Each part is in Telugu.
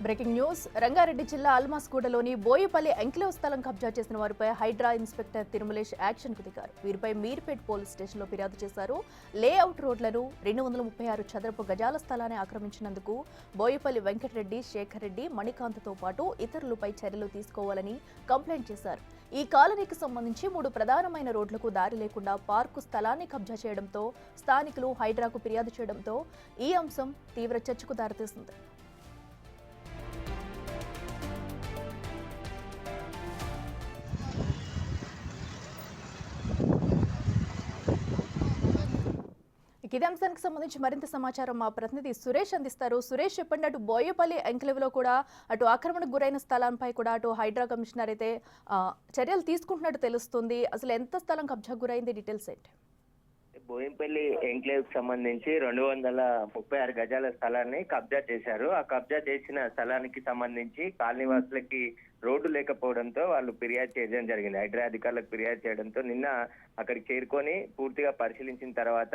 Breaking news. రంగారెడ్డి జిల్లా అల్మాస్గూడలోని బోయిపల్లి ఎంక్లేవ్ స్థలం కబ్జా చేసిన వారిపై హైడ్రా ఇన్స్పెక్టర్ తిరుమలేష్ యాక్షన్ కు దిగారు. వీరిపై మీర్పేట్ పోలీస్ స్టేషన్లో ఫిర్యాదు చేశారు. లేఅవుట్ రోడ్లను 236 చదరపు గజాల స్థలాన్ని ఆక్రమించినందుకు బోయిపల్లి వెంకటరెడ్డి, శేఖర్ రెడ్డి, మణికాంత్తో పాటు ఇతరులపై చర్యలు తీసుకోవాలని కంప్లైంట్ చేశారు. ఈ కాలనీకి సంబంధించి 3 ప్రధానమైన రోడ్లకు దారి లేకుండా పార్కు స్థలాన్ని కబ్జా చేయడంతో స్థానికులు హైడ్రాకు ఫిర్యాదు చేయడంతో ఈ అంశం తీవ్ర చర్చకు దారితీసింది. ఇదే అంశానికి సంబంధించి మరింత సమాచారం మా ప్రతినిధి సురేష్ అందిస్తారు. సురేష్, చెప్పండి, అటు బోయపల్లి ఎంక్లేవ్ లో కూడా అటు ఆక్రమణకు గురైన స్థలంపై కూడా అటు హైడ్రా కమిషనర్ అయితే చర్యలు తీసుకుంటున్నట్టు తెలుస్తుంది. అసలు ఎంత స్థలం కబ్జాకు గురైంది, డీటెయిల్స్ ఏంటి? బోయింపల్లి ఎంక్లేవ్ కి సంబంధించి 236 గజాల స్థలాన్ని కబ్జా చేశారు. ఆ కబ్జా చేసిన స్థలానికి సంబంధించి కాలనీవాసులకి రోడ్డు లేకపోవడంతో వాళ్ళు ఫిర్యాదు చేయడం జరిగింది. హైడ్రా అధికారులకు ఫిర్యాదు చేయడంతో నిన్న అక్కడికి చేరుకొని పూర్తిగా పరిశీలించిన తర్వాత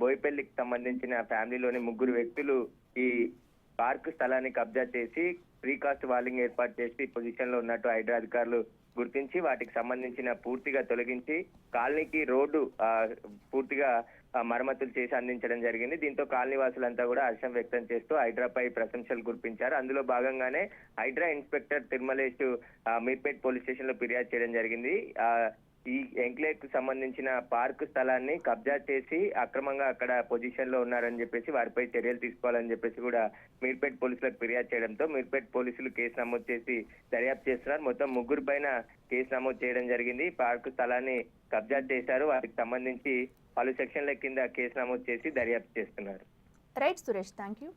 బోయిపల్లికి సంబంధించిన ఫ్యామిలీలోని 3 వ్యక్తులు ఈ పార్క్ స్థలాన్ని కబ్జా చేసి ప్రీకాస్ట్ వాలింగ్ ఏర్పాటు చేసి పొజిషన్ లో ఉన్నట్టు హైడ్రా అధికారులు గుర్తించి వాటికి సంబంధించిన పూర్తిగా తొలగించి కాలనీకి రోడ్డు పూర్తిగా మరమ్మతులు చేసి అందించడం జరిగింది. దీంతో కాలనీ వాసులంతా కూడా హర్షం వ్యక్తం చేస్తూ హైడ్రాపై ప్రశంసలు కురిపించారు. అందులో భాగంగానే HYDRAA inspector Tirumalesh Meerpet police station లో ఫిర్యాదు చేయడం జరిగింది. ఈ ఎంక్లేవ్ కు సంబంధించిన పార్క్ స్థలాన్ని కబ్జా చేసి అక్రమంగా అక్కడ పొజిషన్ లో ఉన్నారని చెప్పేసి వారిపై చర్యలు తీసుకోవాలని చెప్పేసి కూడా మీర్పేట్ పోలీసులకు ఫిర్యాదు చేయడంతో మీర్పేట్ పోలీసులు కేసు నమోదు చేసి దర్యాప్తు చేస్తున్నారు. మొత్తం 3 పైన కేసు నమోదు చేయడం జరిగింది. పార్క్ స్థలాన్ని కబ్జా చేశారు. వాటికి సంబంధించి పలు సెక్షన్ల కింద కేసు నమోదు చేసి దర్యాప్తు చేస్తున్నారు. Right Suresh, thank you.